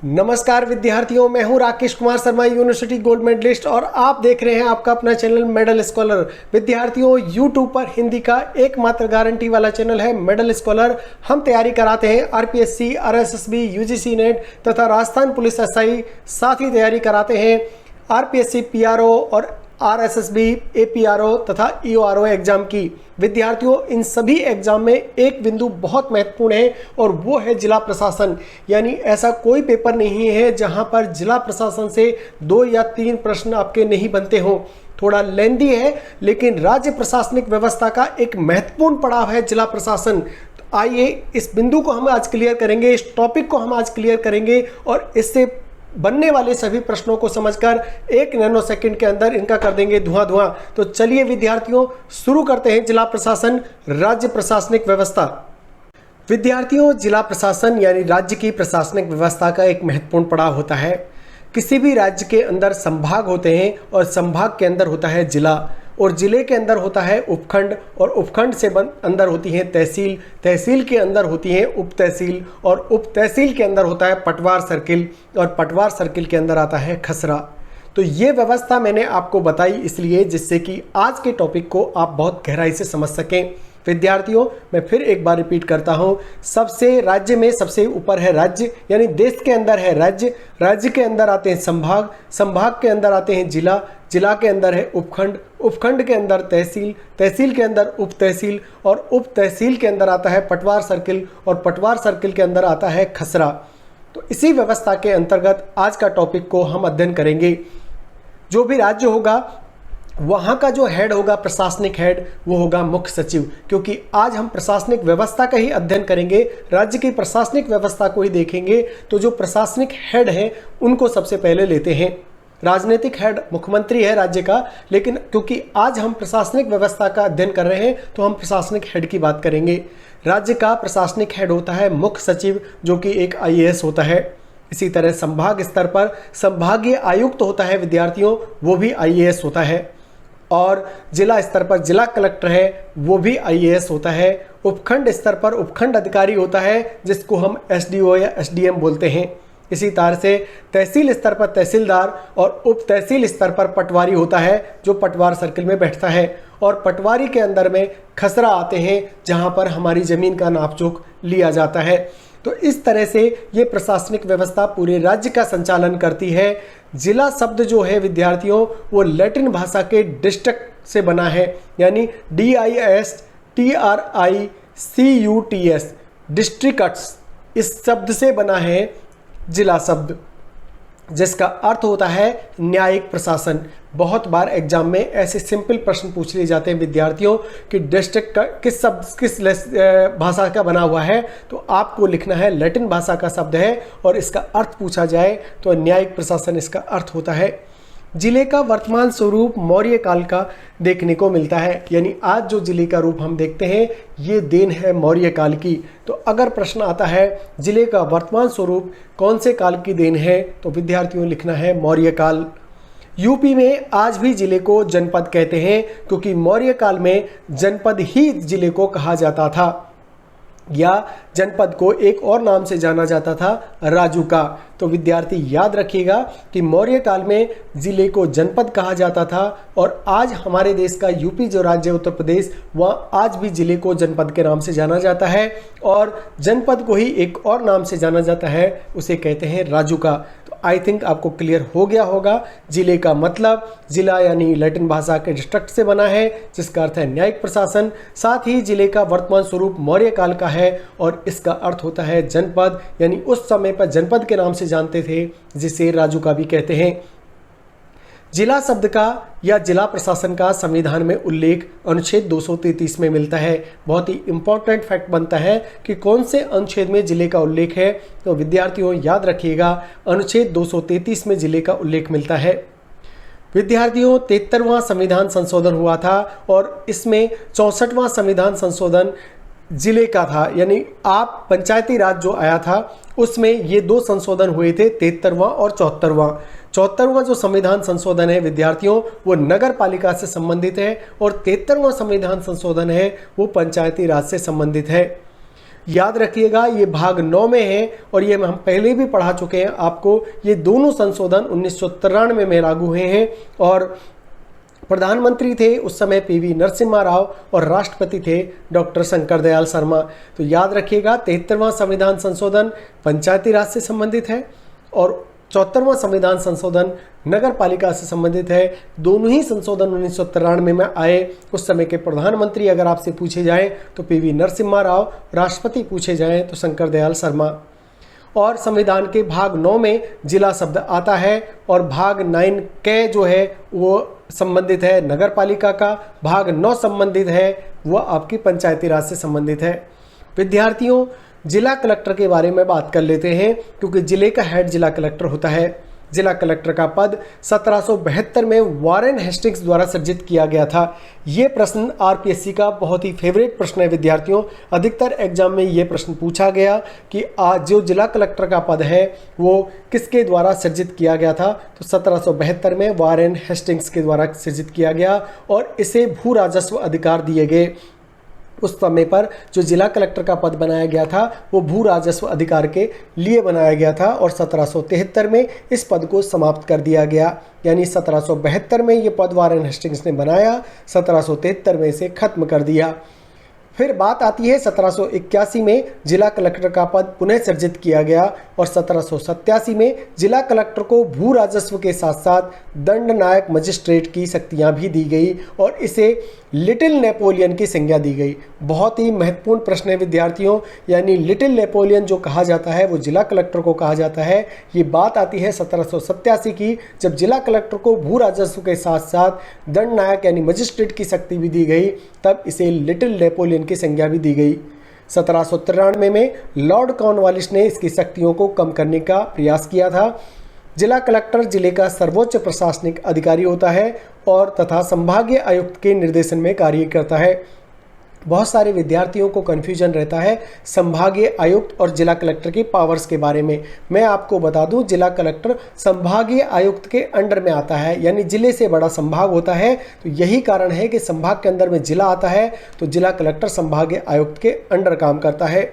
नमस्कार विद्यार्थियों, मैं हूं Rakesh Kumar Sharma, university gold medallist और आप देख रहे हैं आपका अपना चैनल मेडल स्कॉलर। विद्यार्थियों, यूट्यूब पर हिंदी का एकमात्र गारंटी वाला चैनल है मेडल स्कॉलर। हम तैयारी कराते हैं आरपीएससी, आरएसएसबी, यूजीसी नेट तथा राजस्थान पुलिस एसआई। साथ ही तैयारी कराते हैं आरपीएससी पीआरओ और आरएसएसबी, एपीआरओ तथा ईओआरओ एग्जाम की। विद्यार्थियों, इन सभी एग्जाम में एक बिंदु बहुत महत्वपूर्ण है और वो है जिला प्रशासन। यानी ऐसा कोई पेपर नहीं है जहां पर जिला प्रशासन से 2 या 3 प्रश्न आपके नहीं बनते हों। थोड़ा लेंदी है, लेकिन राज्य प्रशासनिक व्यवस्था का एक महत्वपूर्ण पड़ाव है जिला प्रशासन। तो आइए इस बिंदु को हम आज क्लियर करेंगे, इस टॉपिक को हम आज क्लियर करेंगे और इससे बनने वाले सभी प्रश्नों को समझकर 1 नैनो सेकंड के अंदर इनका कर देंगे धुआं। तो चलिए विद्यार्थियों, शुरू करते हैं जिला प्रशासन, राज्य प्रशासनिक व्यवस्था। विद्यार्थियों, जिला प्रशासन यानी राज्य की प्रशासनिक व्यवस्था का एक महत्वपूर्ण पड़ाव होता है। किसी भी राज्य के अंदर संभाग होते हैं और संभाग के अंदर होता है जिला और जिले के अंदर होता है उपखंड और उपखंड से अंदर होती है तहसील, तहसील के अंदर होती है उप तहसील और उप तहसील के अंदर होता है पटवार सर्किल और पटवार सर्किल के अंदर आता है खसरा। तो ये व्यवस्था मैंने आपको बताई इसलिए जिससे कि आज के टॉपिक को आप बहुत गहराई से समझ सकें। विद्यार्थियों, मैं फिर एक बार रिपीट करता हूँ, सबसे राज्य में सबसे ऊपर है राज्य, यानी देश के अंदर है राज्य, राज्य के अंदर आते हैं संभाग, संभाग के अंदर आते हैं जिला, जिला के अंदर है उपखंड, उपखंड के अंदर तहसील, तहसील के अंदर उप तहसील और उप तहसील के अंदर आता है पटवार सर्किल और पटवार सर्किल के अंदर आता है खसरा। तो इसी व्यवस्था के अंतर्गत आज का टॉपिक को हम अध्ययन करेंगे। जो भी राज्य होगा वहाँ का जो हेड होगा, प्रशासनिक हेड, वो होगा मुख्य सचिव। क्योंकि आज हम प्रशासनिक व्यवस्था का ही अध्ययन करेंगे, राज्य की प्रशासनिक व्यवस्था को ही देखेंगे। तो जो प्रशासनिक हेड हैं उनको सबसे पहले लेते हैं। राजनीतिक हेड मुख्यमंत्री है राज्य का, लेकिन क्योंकि आज हम प्रशासनिक व्यवस्था का अध्ययन कर रहे हैं तो हम प्रशासनिक हेड की बात करेंगे। राज्य का प्रशासनिक हेड होता है मुख्य सचिव, जो कि एक आईएएस होता है। इसी तरह संभाग स्तर पर संभागीय आयुक्त होता है विद्यार्थियों, वो भी आईएएस होता है। और जिला स्तर पर जिला कलेक्टर है, वो भी आईएएस होता है। उपखंड स्तर पर उपखंड अधिकारी होता है, जिसको हम एसडीओ या एसडीएम बोलते हैं। इसी तरह से तहसील स्तर पर तहसीलदार और उप तहसील स्तर पर पटवारी होता है, जो पटवार सर्किल में बैठता है। और पटवारी के अंदर में खसरा आते हैं, जहां पर हमारी ज़मीन का नापजोख लिया जाता है। तो इस तरह से ये प्रशासनिक व्यवस्था पूरे राज्य का संचालन करती है। जिला शब्द जो है विद्यार्थियों, वो लैटिन भाषा के डिस्ट्रिक्ट से बना है, यानी DISTRICUTS, डिस्ट्रिक्ट्स, इस शब्द से बना है जिला शब्द, जिसका अर्थ होता है न्यायिक प्रशासन। बहुत बार एग्जाम में ऐसे सिंपल प्रश्न पूछ लिए जाते हैं विद्यार्थियों कि डिस्ट्रिक्ट का किस शब्द किस भाषा का बना हुआ है, तो आपको लिखना है लैटिन भाषा का शब्द है और इसका अर्थ पूछा जाए तो न्यायिक प्रशासन इसका अर्थ होता है। जिले का वर्तमान स्वरूप मौर्य काल का देखने को मिलता है, यानी आज जो जिले का रूप हम देखते हैं ये देन है मौर्य काल की। तो अगर प्रश्न आता है जिले का वर्तमान स्वरूप कौन से काल की देन है, तो विद्यार्थियों लिखना है मौर्य काल। यूपी में आज भी जिले को जनपद कहते हैं, क्योंकि मौर्य काल में जनपद ही जिले को कहा जाता था, या जनपद को एक और नाम से जाना जाता था, राजू का। तो विद्यार्थी याद रखिएगा कि मौर्य काल में जिले को जनपद कहा जाता था और आज हमारे देश का यूपी जो राज्य उत्तर प्रदेश, वहाँ आज भी जिले को जनपद के नाम से जाना जाता है और जनपद को ही एक और नाम से जाना जाता है, उसे कहते हैं राजू का। तो आई थिंक आपको क्लियर हो गया होगा। जिले का मतलब जिला यानी लैटिन भाषा के डिस्ट्रिक्ट से बना है, जिसका अर्थ है न्यायिक प्रशासन। साथ ही जिले का वर्तमान स्वरूप मौर्य काल का है और इसका अर्थ होता है जनपद, यानी उस समय पर जनपद के नाम से जानते थे, जिसे राजू का भी कहते हैं। जिला शब्द का या जिला प्रशासन का संविधान में उल्लेख अनुच्छेद 233 में मिलता है। बहुत ही इंपॉर्टेंट फैक्ट बनता है कि कौन से अनुच्छेद में जिले का उल्लेख है, तो विद्यार्थियों याद रखिएगा अनुच्छेद 233 में जिले का उल्लेख मिलता है। विद्यार्थियों, 73वां संविधान संशोधन हुआ था और इसमें 64वां संविधान संशोधन जिले का था, यानी आप पंचायती राज जो आया था उसमें ये 2 संशोधन हुए थे, 73वां और 74वां। 74वां जो संविधान संशोधन है विद्यार्थियों, वो नगर पालिका से संबंधित है और 73वां संविधान संशोधन है वो पंचायती राज से संबंधित है। याद रखिएगा ये भाग 9 में है और ये हम पहले भी पढ़ा चुके हैं आपको। ये दोनों संशोधन 1993 में लागू हुए हैं और प्रधानमंत्री थे उस समय पीवी नरसिम्हा राव और राष्ट्रपति थे डॉक्टर शंकर दयाल शर्मा। तो याद रखिएगा 73वां संविधान संशोधन पंचायती राज से संबंधित है और 74वां संविधान संशोधन नगर पालिका से संबंधित है। दोनों ही संशोधन 1993 में आए। उस समय के प्रधानमंत्री अगर आपसे पूछे जाएं तो पीवी नरसिम्हा राव, राष्ट्रपति पूछे जाएं तो शंकर दयाल शर्मा। और संविधान के भाग 9 में जिला शब्द आता है और भाग 9 के जो है वो संबंधित है नगर पालिका का, भाग 9 संबंधित है वो आपकी पंचायती राज से संबंधित है। विद्यार्थियों, जिला कलेक्टर के बारे में बात कर लेते हैं क्योंकि जिले का हेड जिला कलेक्टर होता है। जिला कलेक्टर का पद 1772 में वारेन हेस्टिंग्स द्वारा सृजित किया गया था। ये प्रश्न आरपीएससी का बहुत ही फेवरेट प्रश्न है विद्यार्थियों। अधिकतर एग्जाम में ये प्रश्न पूछा गया कि आज जो जिला कलेक्टर का पद है वो किसके द्वारा सृजित किया गया था। तो 1772 में वारेन हेस्टिंग्स के द्वारा सृजित किया गया और इसे भू राजस्व अधिकार दिए गए। उस समय पर जो जिला कलेक्टर का पद बनाया गया था वो भू राजस्व अधिकार के लिए बनाया गया था और 1773 में इस पद को समाप्त कर दिया गया। यानी 1772 में ये पद वारेन हेस्टिंग्स ने बनाया, 1773 में इसे खत्म कर दिया। फिर बात आती है 1781 में जिला कलेक्टर का पद पुनः सृजित किया गया और 1787 में जिला कलेक्टर को भू राजस्व के साथ साथ दंड नायक मजिस्ट्रेट की शक्तियां भी दी गई और इसे लिटिल नेपोलियन की संज्ञा दी गई। बहुत ही महत्वपूर्ण प्रश्न है विद्यार्थियों। यानी लिटिल नेपोलियन जो कहा जाता है वो जिला कलेक्टर को कहा जाता है। ये बात आती है 1787 की, जब जिला कलेक्टर को भू राजस्व के साथ साथ दंड नायक यानी मजिस्ट्रेट की शक्ति भी दी गई, तब इसे लिटिल नेपोलियन की संज्ञा भी दी गई। 1793 में लॉर्ड कॉर्नवालिस ने इसकी शक्तियों को कम करने का प्रयास किया था। जिला कलेक्टर जिले का सर्वोच्च प्रशासनिक अधिकारी होता है और तथा संभागीय आयुक्त के निर्देशन में कार्य करता है। बहुत सारे विद्यार्थियों को कन्फ्यूजन रहता है संभागीय आयुक्त और जिला कलेक्टर की पावर्स के बारे में। मैं आपको बता दूं, जिला कलेक्टर संभागीय आयुक्त के अंडर में आता है, यानी जिले से बड़ा संभाग होता है। तो यही कारण है कि संभाग के अंदर में जिला आता है तो जिला कलेक्टर संभागीय आयुक्त के अंडर काम करता है।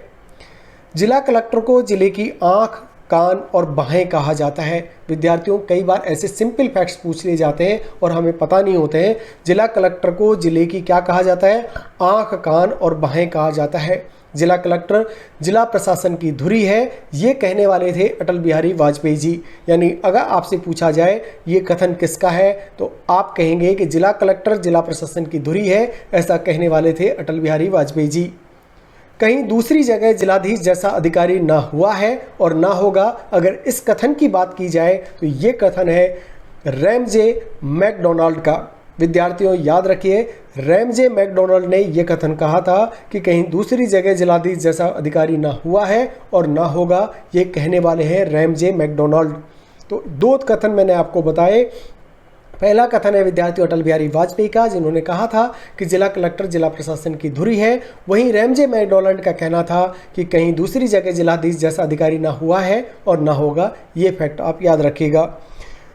जिला कलेक्टर को जिले की आँख, कान और बाहें कहा जाता है। विद्यार्थियों, कई बार ऐसे सिंपल फैक्ट्स पूछ लिए जाते हैं और हमें पता नहीं होते हैं। जिला कलेक्टर को जिले की क्या कहा जाता है? आँख, कान और बाहें कहा जाता है। जिला कलेक्टर जिला प्रशासन की धुरी है, ये कहने वाले थे अटल बिहारी वाजपेयी जी। यानी अगर आपसे पूछा जाए ये कथन किसका है तो आप कहेंगे कि जिला कलेक्टर जिला प्रशासन की धुरी है, ऐसा कहने वाले थे अटल बिहारी वाजपेयी जी। कहीं दूसरी जगह जिलाधीश जैसा अधिकारी ना हुआ है और ना होगा। अगर इस कथन की बात की जाए तो ये कथन है रैमजे मैकडोनाल्ड का। विद्यार्थियों, याद रखिए, रैमजे मैकडोनाल्ड ने यह कथन कहा था कि कहीं दूसरी जगह जिलाधीश जैसा अधिकारी ना हुआ है और ना होगा। ये कहने वाले हैं रैमजे मैकडोनाल्ड। तो दो कथन मैंने आपको बताए। पहला कथन है विद्यार्थियों अटल बिहारी वाजपेयी का, जिन्होंने कहा था कि जिला कलेक्टर जिला प्रशासन की धुरी है। वहीं रैमजे मैकडोनाल्ड का कहना था कि कहीं दूसरी जगह जिलाधीश जैसा अधिकारी ना हुआ है और ना होगा। ये फैक्ट आप याद रखिएगा।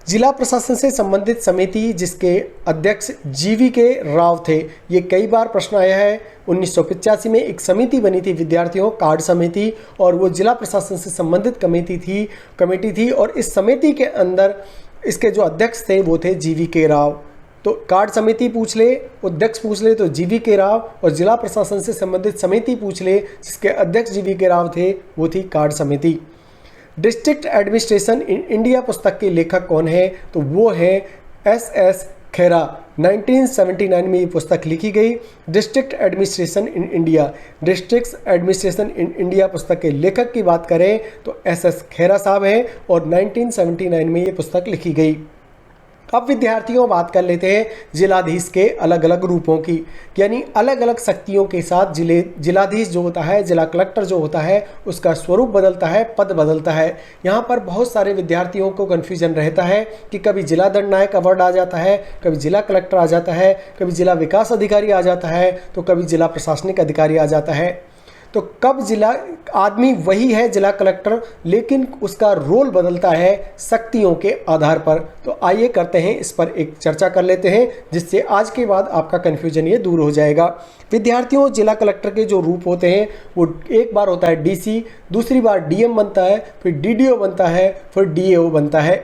जिला प्रशासन से संबंधित समिति जिसके अध्यक्ष जीवीके राव थे, ये कई बार प्रश्न आया है। 1985 में एक समिति बनी थी विद्यार्थियों, कार्ड समिति, और वो जिला प्रशासन से संबंधित कमेटी थी और इस समिति के अंदर इसके जो अध्यक्ष थे वो थे जीवीके राव। तो कार्ड समिति पूछ ले, अध्यक्ष पूछ ले तो जीवीके राव, और जिला प्रशासन से संबंधित समिति पूछ ले जिसके अध्यक्ष जीवीके राव थे, वो थी कार्ड समिति। डिस्ट्रिक्ट एडमिनिस्ट्रेशन इन इंडिया पुस्तक के लेखक कौन है? तो वो है एस खेरा। 1979 में ये पुस्तक लिखी गई। District administration in India, district administration in India पुस्तक के लेखक की बात करें तो एस खेरा साहब हैं और 1979 में ये पुस्तक लिखी गई। अब विद्यार्थियों बात कर लेते हैं जिलाधीश के अलग अलग रूपों की, यानी अलग अलग शक्तियों के साथ जिलाधीश जो होता है, जिला कलेक्टर जो होता है, उसका स्वरूप बदलता है, पद बदलता है। यहाँ पर बहुत सारे विद्यार्थियों को कन्फ्यूजन रहता है कि कभी जिला दंड नायक अवार्ड आ जाता है, कभी जिला कलेक्टर आ जाता है, कभी जिला विकास अधिकारी आ जाता है, तो कभी जिला प्रशासनिक अधिकारी आ जाता है। तो कब जिला आदमी वही है जिला कलेक्टर, लेकिन उसका रोल बदलता है शक्तियों के आधार पर। तो आइए करते हैं इस पर एक चर्चा कर लेते हैं, जिससे आज के बाद आपका कन्फ्यूजन ये दूर हो जाएगा। विद्यार्थियों, जिला कलेक्टर के जो रूप होते हैं वो एक बार होता है डीसी, दूसरी बार डीएम बनता है, फिर डीडीओ बनता है, फिर डीएओ बनता है।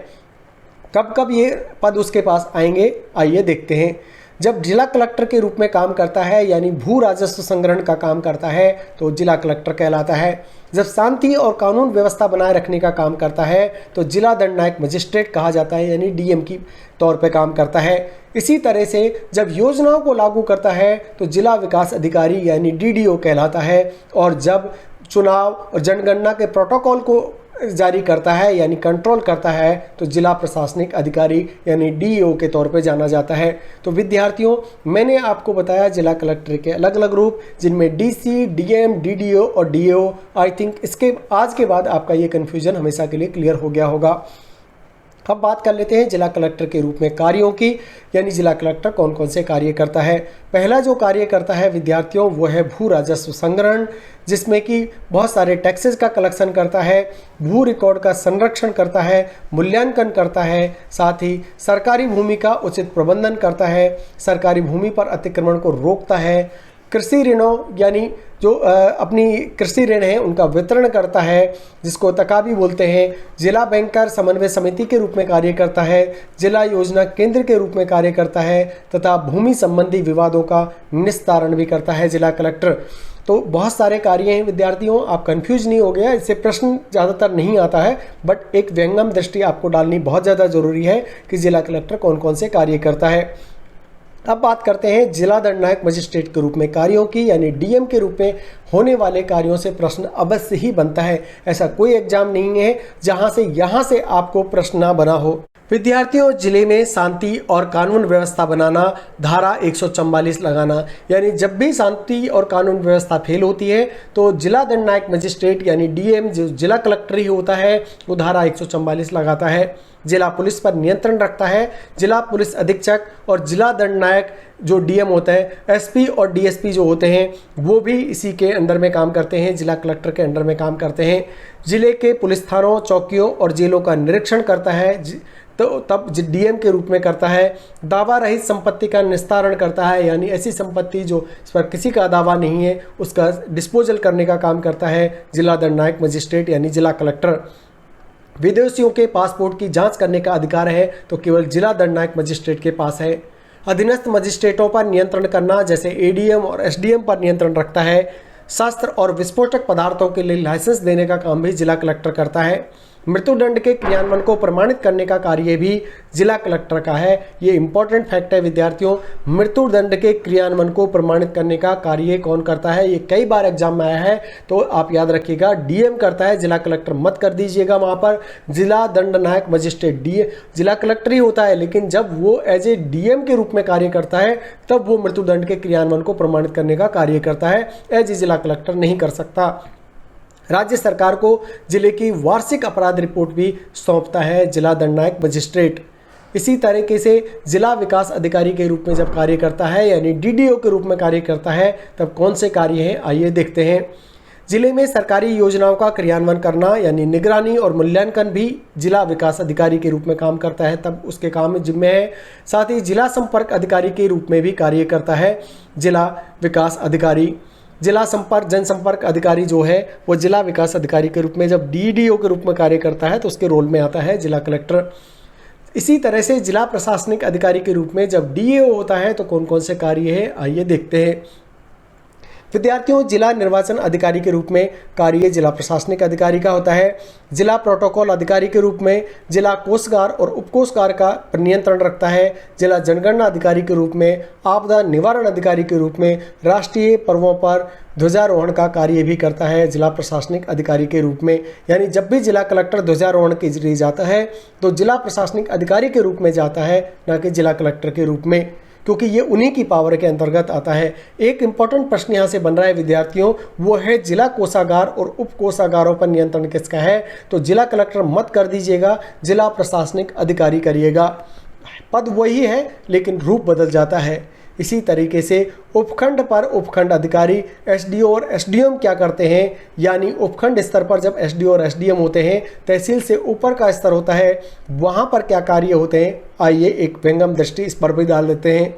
कब कब ये पद उसके पास आएंगे, आइए देखते हैं। जब जिला कलेक्टर के रूप में काम करता है यानी भू राजस्व संग्रहण का काम करता है तो जिला कलेक्टर कहलाता है। जब शांति और कानून व्यवस्था बनाए रखने का काम करता है तो जिला दंडनायक मजिस्ट्रेट कहा जाता है, यानी डीएम की तौर पे काम करता है। इसी तरह से जब योजनाओं को लागू करता है तो जिला विकास अधिकारी यानी डीडीओ कहलाता है। और जब चुनाव और जनगणना के प्रोटोकॉल को जारी करता है यानी कंट्रोल करता है तो जिला प्रशासनिक अधिकारी यानी डीईओ के तौर पे जाना जाता है। तो विद्यार्थियों, मैंने आपको बताया जिला कलेक्टर के अलग अलग रूप, जिनमें डीसी, डीएम, डीडीओ और डीएओ। आई थिंक इसके आज के बाद आपका ये कन्फ्यूजन हमेशा के लिए क्लियर हो गया होगा। अब बात कर लेते हैं जिला कलेक्टर के रूप में कार्यों की, यानी जिला कलेक्टर कौन कौन से कार्य करता है। पहला जो कार्य करता है विद्यार्थियों वो है भू राजस्व संग्रहण, जिसमें कि बहुत सारे टैक्सेस का कलेक्शन करता है, भू रिकॉर्ड का संरक्षण करता है, मूल्यांकन करता है, साथ ही सरकारी भूमि का उचित प्रबंधन करता है, सरकारी भूमि पर अतिक्रमण को रोकता है, कृषि ऋणों यानी जो अपनी कृषि ऋण है उनका वितरण करता है, जिसको तकाबी बोलते हैं, जिला बैंकर समन्वय समिति के रूप में कार्य करता है, जिला योजना केंद्र के रूप में कार्य करता है तथा भूमि संबंधी विवादों का निस्तारण भी करता है जिला कलेक्टर। तो बहुत सारे कार्य हैं विद्यार्थियों, आप कंफ्यूज नहीं हो गया, इससे प्रश्न ज़्यादातर नहीं आता है, बट एक व्यंगम दृष्टि आपको डालनी बहुत ज़्यादा ज़रूरी है कि जिला कलेक्टर कौन कौन से कार्य करता है। अब बात करते हैं जिला दंडनायक मजिस्ट्रेट के रूप में कार्यों की, यानी डीएम के रूप में होने वाले कार्यों से प्रश्न अवश्य ही बनता है। ऐसा कोई एग्जाम नहीं है यहाँ से आपको प्रश्न ना बना हो। विद्यार्थियों, जिले में शांति और कानून व्यवस्था बनाना, धारा 144 लगाना, यानी जब भी शांति और कानून व्यवस्था फेल होती है तो जिला दंडनायक मजिस्ट्रेट यानी डीएम जो जिला कलेक्टर ही होता है वो धारा 144 लगाता है। जिला पुलिस पर नियंत्रण रखता है। जिला पुलिस अधीक्षक और जिला दंडनायक जो डीएम होता है, एसपी और डीएसपी जो होते हैं वो भी इसी के अंडर में काम करते हैं, जिला कलेक्टर के अंडर में काम करते हैं। जिले के पुलिस थानों, चौकियों और जेलों का निरीक्षण करता है तो तब डीएम के रूप में करता है। दावा रहित संपत्ति का निस्तारण करता है, यानी ऐसी संपत्ति जो इस पर किसी का दावा नहीं है उसका डिस्पोजल करने का काम करता है जिला दंडनायक मजिस्ट्रेट यानी जिला कलेक्टर। विदेशियों के पासपोर्ट की जांच करने का अधिकार है तो केवल जिला दंडनायक मजिस्ट्रेट के पास है। अधीनस्थ मजिस्ट्रेटों पर नियंत्रण करना, जैसे एडीएम और एसडीएम पर नियंत्रण रखता है। शस्त्र और विस्फोटक पदार्थों के लिए लाइसेंस देने का काम भी जिला कलेक्टर करता है। मृत्युदंड के क्रियान्वयन को प्रमाणित करने का कार्य भी जिला कलेक्टर का है। ये इंपॉर्टेंट फैक्ट है विद्यार्थियों, मृत्युदंड के क्रियान्वयन को प्रमाणित करने का कार्य कौन करता है, ये कई बार एग्जाम में आया है तो आप याद रखिएगा डीएम करता है, जिला कलेक्टर मत कर दीजिएगा। वहाँ पर जिला दंडनायक मजिस्ट्रेट जिला कलेक्टर ही होता है, लेकिन जब वो एज ए डीएम के रूप में कार्य करता है तब वो मृत्युदंड के क्रियान्वयन को प्रमाणित करने का कार्य करता है, एज ए जिला कलेक्टर नहीं कर सकता। राज्य सरकार को जिले की वार्षिक अपराध रिपोर्ट भी सौंपता है जिला दंडनायक मजिस्ट्रेट। इसी तरीके से जिला विकास अधिकारी के रूप में जब कार्य करता है यानी डीडीओ के रूप में कार्य करता है तब कौन से कार्य हैं, आइए देखते हैं। जिले में सरकारी योजनाओं का क्रियान्वयन करना यानी निगरानी और मूल्यांकन भी जिला विकास अधिकारी के रूप में काम करता है, तब उसके काम में जिम्मे है। साथ ही जिला संपर्क अधिकारी के रूप में भी कार्य करता है जिला विकास अधिकारी। जिला जनसंपर्क अधिकारी जो है वो जिला विकास अधिकारी के रूप में जब डीडीओ के रूप में कार्य करता है तो उसके रोल में आता है जिला कलेक्टर। इसी तरह से जिला प्रशासनिक अधिकारी के रूप में जब डीएओ होता है तो कौन कौन से कार्य है, आइए देखते हैं। विद्यार्थियों, जिला निर्वाचन अधिकारी के रूप में कार्य जिला प्रशासनिक अधिकारी का होता है। जिला प्रोटोकॉल अधिकारी के रूप में जिला कोषागार और उपकोषागार का नियंत्रण रखता है। जिला जनगणना अधिकारी के रूप में, आपदा निवारण अधिकारी के रूप में राष्ट्रीय पर्वों पर ध्वजारोहण का कार्य भी करता है जिला प्रशासनिक अधिकारी के रूप में। यानी जब भी जिला कलेक्टर ध्वजारोहण के जरिए जाता है तो जिला प्रशासनिक अधिकारी के रूप में जाता है, न कि जिला कलेक्टर के रूप में, क्योंकि ये उन्हीं की पावर के अंतर्गत आता है। एक इंपॉर्टेंट प्रश्न यहाँ से बन रहा है विद्यार्थियों, वो है जिला कोषागार और उप कोषागारों पर नियंत्रण किसका है, तो जिला कलेक्टर मत कर दीजिएगा, जिला प्रशासनिक अधिकारी करिएगा। पद वही है लेकिन रूप बदल जाता है। इसी तरीके से उपखंड पर उपखंड अधिकारी एसडीओ और एसडीएम क्या करते हैं, यानी उपखंड स्तर पर जब एसडीओ और एसडीएम होते हैं, तहसील से ऊपर का स्तर होता है, वहाँ पर क्या कार्य होते हैं, आइए एक विहंगम दृष्टि इस पर भी डाल देते हैं।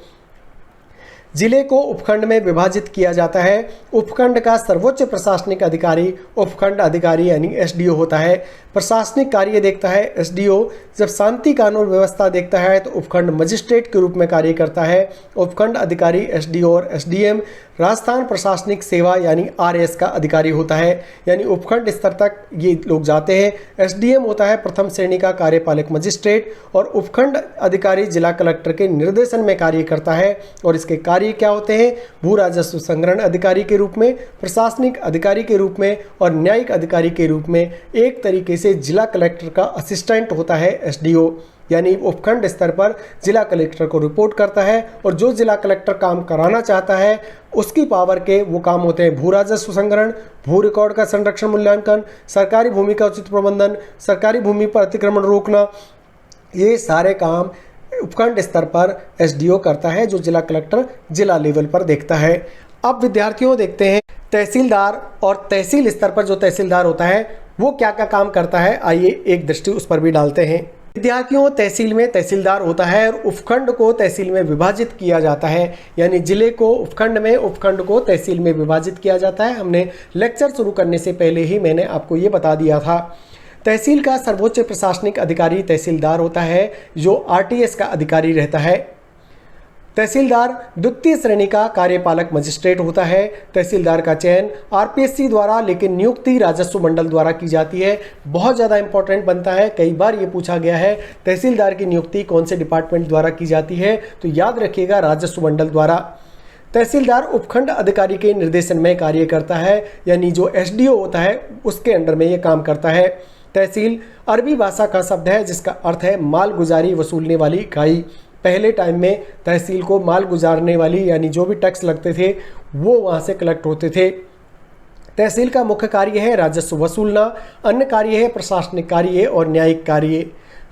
जिले को उपखंड में विभाजित किया जाता है। उपखंड का सर्वोच्च प्रशासनिक अधिकारी उपखंड अधिकारी यानी एसडीओ होता है। प्रशासनिक कार्य देखता है एसडीओ। जब शांति कानून व्यवस्था देखता है तो उपखंड मजिस्ट्रेट के रूप में कार्य करता है। उपखंड अधिकारी एसडीओ और एसडीएम राजस्थान प्रशासनिक सेवा यानी आरएस का अधिकारी होता है, यानी उपखंड स्तर तक ये लोग जाते हैं। एसडीएम होता है प्रथम श्रेणी का कार्यपालक मजिस्ट्रेट और उपखंड अधिकारी जिला कलेक्टर के निर्देशन में कार्य करता है। और इसके कार्य क्या होते हैं, भू राजस्व संग्रहण अधिकारी के रूप में, प्रशासनिक अधिकारी के रूप में और न्यायिक अधिकारी के रूप में। एक तरीके से जिला कलेक्टर का असिस्टेंट होता है एसडीओ, यानी उपखंड स्तर पर जिला कलेक्टर को रिपोर्ट करता है और जो जिला कलेक्टर काम कराना चाहता है उसकी पावर के वो काम होते हैं भू राजस्व संग्रहण, भू रिकॉर्ड का संरक्षण मूल्यांकन, सरकारी भूमि का उचित प्रबंधन, सरकारी भूमि पर अतिक्रमण रोकना। ये सारे काम उपखंड स्तर पर एसडीओ करता है, जो जिला कलेक्टर जिला लेवल पर देखता है। अब विद्यार्थियों देखते हैं तहसीलदार और तहसील स्तर पर जो तहसीलदार होता है वो क्या क्या काम करता है, आइए एक दृष्टि उस पर भी डालते हैं। विद्यार्थियों तहसील में तहसीलदार होता है और उपखंड को तहसील में विभाजित किया जाता है, यानी जिले को उपखंड में, उपखंड को तहसील में विभाजित किया जाता है। हमने लेक्चर शुरू करने से पहले ही मैंने आपको ये बता दिया था। तहसील का सर्वोच्च प्रशासनिक अधिकारी तहसीलदार होता है, जो आरटीएस का अधिकारी रहता है। तहसीलदार द्वितीय श्रेणी का कार्यपालक मजिस्ट्रेट होता है। तहसीलदार का चयन आरपीएससी द्वारा, लेकिन नियुक्ति राजस्व मंडल द्वारा की जाती है। बहुत ज़्यादा इंपॉर्टेंट बनता है, कई बार ये पूछा गया है तहसीलदार की नियुक्ति कौन से डिपार्टमेंट द्वारा की जाती है, तो याद रखिएगा राजस्व मंडल द्वारा। तहसीलदार उपखंड अधिकारी के निर्देशन में कार्य करता है, यानी जो एसडीओ होता है उसके अंडर में ये काम करता है। तहसील अरबी भाषा का शब्द है जिसका अर्थ है माल गुजारी वसूलने वाली इकाई। पहले टाइम में तहसील को माल गुजारने वाली, यानी जो भी टैक्स लगते थे वो वहाँ से कलेक्ट होते थे। तहसील का मुख्य कार्य है राजस्व वसूलना, अन्य कार्य है प्रशासनिक कार्य और न्यायिक कार्य।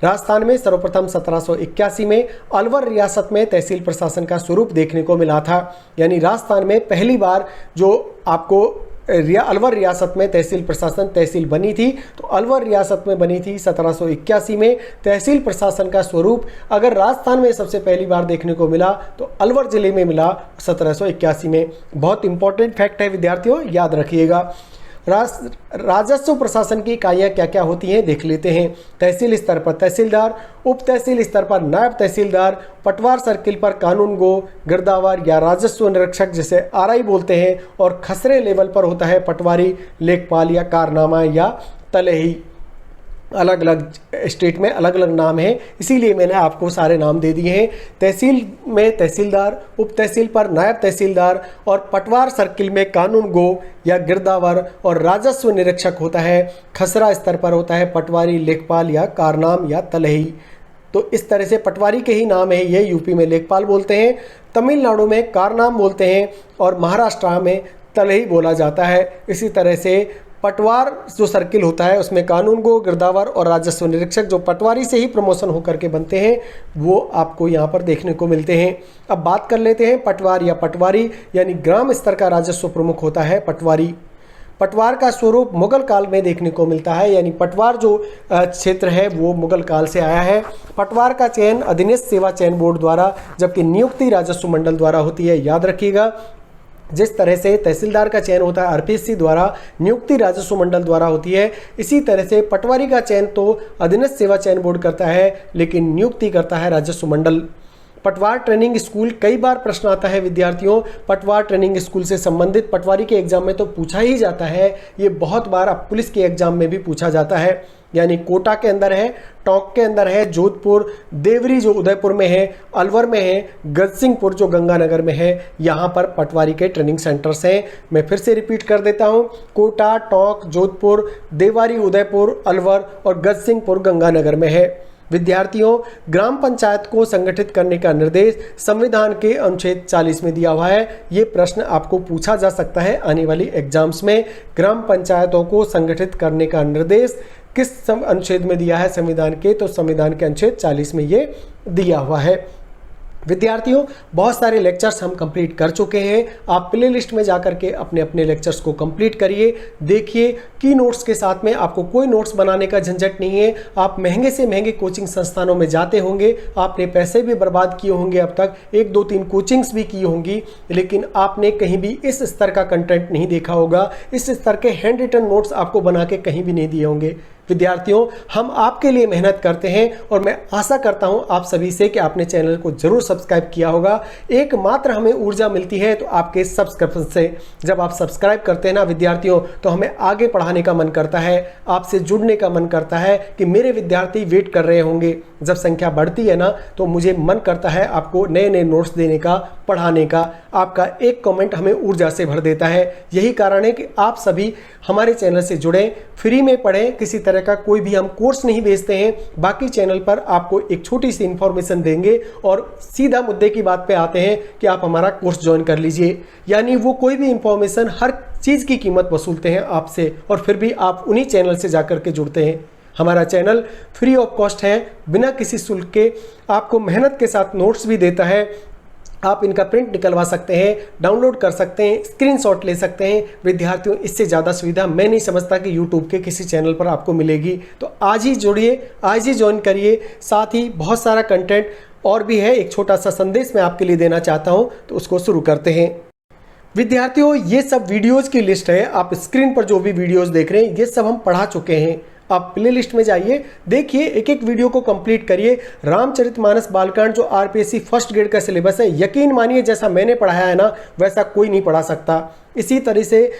राजस्थान में सर्वप्रथम 1781 में अलवर रियासत में तहसील प्रशासन का स्वरूप देखने को मिला था, यानी राजस्थान में पहली बार जो आपको अलवर रियासत में तहसील प्रशासन तहसील बनी थी, तो अलवर रियासत में बनी थी 1781 में। तहसील प्रशासन का स्वरूप अगर राजस्थान में सबसे पहली बार देखने को मिला तो अलवर जिले में मिला 1781 में। बहुत इंपॉर्टेंट फैक्ट है विद्यार्थियों, याद रखिएगा। राजस्व प्रशासन की इकाइयाँ क्या क्या होती हैं देख लेते हैं। तहसील स्तर पर तहसीलदार, उप तहसील स्तर पर नायब तहसीलदार, पटवार सर्किल पर कानून गो, गिरदावर या राजस्व निरीक्षक जिसे आरआई बोलते हैं, और खसरे लेवल पर होता है पटवारी, लेखपाल या कारनामा या तलेही। अलग अलग स्टेट में अलग अलग नाम है, इसीलिए मैंने आपको सारे नाम दे दिए हैं। तहसील में तहसीलदार, उप तहसील पर नायब तहसीलदार और पटवार सर्किल में कानून गो या गिरदावर और राजस्व निरीक्षक होता है। खसरा स्तर पर होता है पटवारी, लेखपाल या कारनाम या तलही। तो इस तरह से पटवारी के ही नाम है ये। यूपी में लेखपाल बोलते हैं, तमिलनाडु में कारनाम बोलते हैं और महाराष्ट्र में तलही बोला जाता है। इसी तरह से पटवार जो सर्किल होता है उसमें कानून गो, गिरदावर और राजस्व निरीक्षक जो पटवारी से ही प्रमोशन होकर के बनते हैं वो आपको यहाँ पर देखने को मिलते हैं। अब बात कर लेते हैं पटवार या पटवारी, यानी ग्राम स्तर का राजस्व प्रमुख होता है पटवारी। पटवार का स्वरूप मुगल काल में देखने को मिलता है, यानी पटवार जो क्षेत्र है वो मुगल काल से आया है। पटवार का चयन अधीनस्थ सेवा चयन बोर्ड द्वारा, जबकि नियुक्ति राजस्व मंडल द्वारा होती है। याद रखिएगा, जिस तरह से तहसीलदार का चयन होता है आरपीएससी द्वारा, नियुक्ति राजस्व मंडल द्वारा होती है, इसी तरह से पटवारी का चयन तो अधीनस्थ सेवा चयन बोर्ड करता है, लेकिन नियुक्ति करता है राजस्व मंडल। पटवार ट्रेनिंग स्कूल, कई बार प्रश्न आता है विद्यार्थियों पटवार ट्रेनिंग स्कूल से संबंधित। पटवारी के एग्जाम में तो पूछा ही जाता है, ये बहुत बार अब पुलिस के एग्जाम में भी पूछा जाता है। यानी कोटा के अंदर है, टोंक के अंदर है, जोधपुर, देवरी जो उदयपुर में है, अलवर में है, गजसिंहपुर जो गंगानगर में है, यहाँ पर पटवारी के ट्रेनिंग सेंटर्स हैं। मैं फिर से रिपीट कर देता हूँ, कोटा, टोंक, जोधपुर, देवारी, उदयपुर, अलवर और गजसिंहपुर गंगानगर में है। विद्यार्थियों, ग्राम पंचायत को संगठित करने का निर्देश संविधान के अनुच्छेद 40 में दिया हुआ है। ये प्रश्न आपको पूछा जा सकता है आने वाली एग्जाम्स में। ग्राम पंचायतों को संगठित करने का निर्देश किस अनुच्छेद में दिया है संविधान के, तो संविधान के अनुच्छेद 40 में ये दिया हुआ है। विद्यार्थियों, बहुत सारे लेक्चर्स हम कंप्लीट कर चुके हैं। आप प्ले लिस्ट में जाकर के अपने अपने लेक्चर्स को कंप्लीट करिए, देखिए। की नोट्स के साथ में आपको कोई नोट्स बनाने का झंझट नहीं है। आप महंगे से महंगे कोचिंग संस्थानों में जाते होंगे, आपने पैसे भी बर्बाद किए होंगे, अब तक 1 2 3 कोचिंग्स भी की होंगी, लेकिन आपने कहीं भी इस स्तर का कंटेंट नहीं देखा होगा। इस स्तर के हैंड रिटन नोट्स आपको बना के कहीं भी नहीं दिए होंगे। विद्यार्थियों, हम आपके लिए मेहनत करते हैं और मैं आशा करता हूं आप सभी से कि आपने चैनल को जरूर सब्सक्राइब किया होगा। एकमात्र हमें ऊर्जा मिलती है तो आपके सब्सक्रिप्शन से। जब आप सब्सक्राइब करते हैं ना विद्यार्थियों, तो हमें आगे पढ़ाने का मन करता है, आपसे जुड़ने का मन करता है कि मेरे विद्यार्थी वेट कर रहे होंगे। जब संख्या बढ़ती है ना, तो मुझे मन करता है आपको नए नए नोट्स देने का, पढ़ाने का। आपका एक कमेंट हमें ऊर्जा से भर देता है। यही कारण है कि आप सभी हमारे चैनल से जुड़ें, फ्री में पढ़ें। किसी तरह का कोई भी हम कोर्स नहीं बेचते हैं। बाकी चैनल पर आपको एक छोटी सी इंफॉर्मेशन देंगे और सीधा मुद्दे की बात पे आते हैं कि आप हमारा कोर्स ज्वाइन कर लीजिए। यानी वो कोई भी इंफॉर्मेशन, हर चीज़ की कीमत वसूलते हैं आपसे, और फिर भी आप उन्हीं चैनल से जाकर के जुड़ते हैं। हमारा चैनल फ्री ऑफ कॉस्ट है, बिना किसी शुल्क के आपको मेहनत के साथ नोट्स भी देता है। आप इनका प्रिंट निकलवा सकते हैं, डाउनलोड कर सकते हैं, स्क्रीनशॉट ले सकते हैं। विद्यार्थियों, इससे ज़्यादा सुविधा मैं नहीं समझता कि यूट्यूब के किसी चैनल पर आपको मिलेगी। तो आज ही जुड़िए, आज ही ज्वाइन करिए। साथ ही बहुत सारा कंटेंट और भी है। एक छोटा सा संदेश मैं आपके लिए देना चाहता हूँ, तो उसको शुरू करते हैं। विद्यार्थियों, ये सब वीडियोज़ की लिस्ट है। आप स्क्रीन पर जो भी वीडियोज़ देख रहे हैं, ये सब हम पढ़ा चुके हैं। आप प्ले लिस्ट में जाइए, देखिए, एक एक वीडियो को कंप्लीट करिए। रामचरितमानस बालकांड जो आरपीएससी फर्स्ट ग्रेड का सिलेबस है, यकीन मानिए जैसा मैंने पढ़ाया है ना, वैसा कोई नहीं पढ़ा सकता। इसी तरह से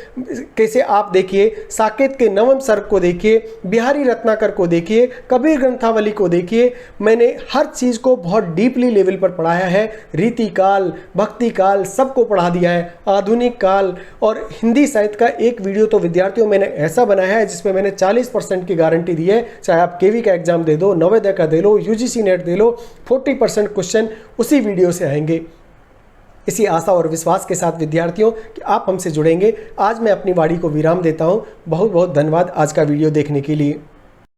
कैसे आप देखिए, साकेत के नवम सर्ग को देखिए, बिहारी रत्नाकर को देखिए, कबीर ग्रंथावली को देखिए। मैंने हर चीज़ को बहुत डीपली लेवल पर पढ़ाया है। रीति काल, भक्ति काल, सबको पढ़ा दिया है। आधुनिक काल और हिंदी साहित्य का एक वीडियो तो विद्यार्थियों मैंने ऐसा बनाया है जिसमें मैंने 40% की गारंटी दी है। चाहे आप केवी का एग्जाम दे दो, नवोदय का दे लो, यूजीसी नेट दे लो, 40% क्वेश्चन उसी वीडियो से आएंगे। इसी आशा और विश्वास के साथ विद्यार्थियों कि आप हमसे जुड़ेंगे, आज मैं अपनी वाणी को विराम देता हूं। बहुत बहुत धन्यवाद आज का वीडियो देखने के लिए।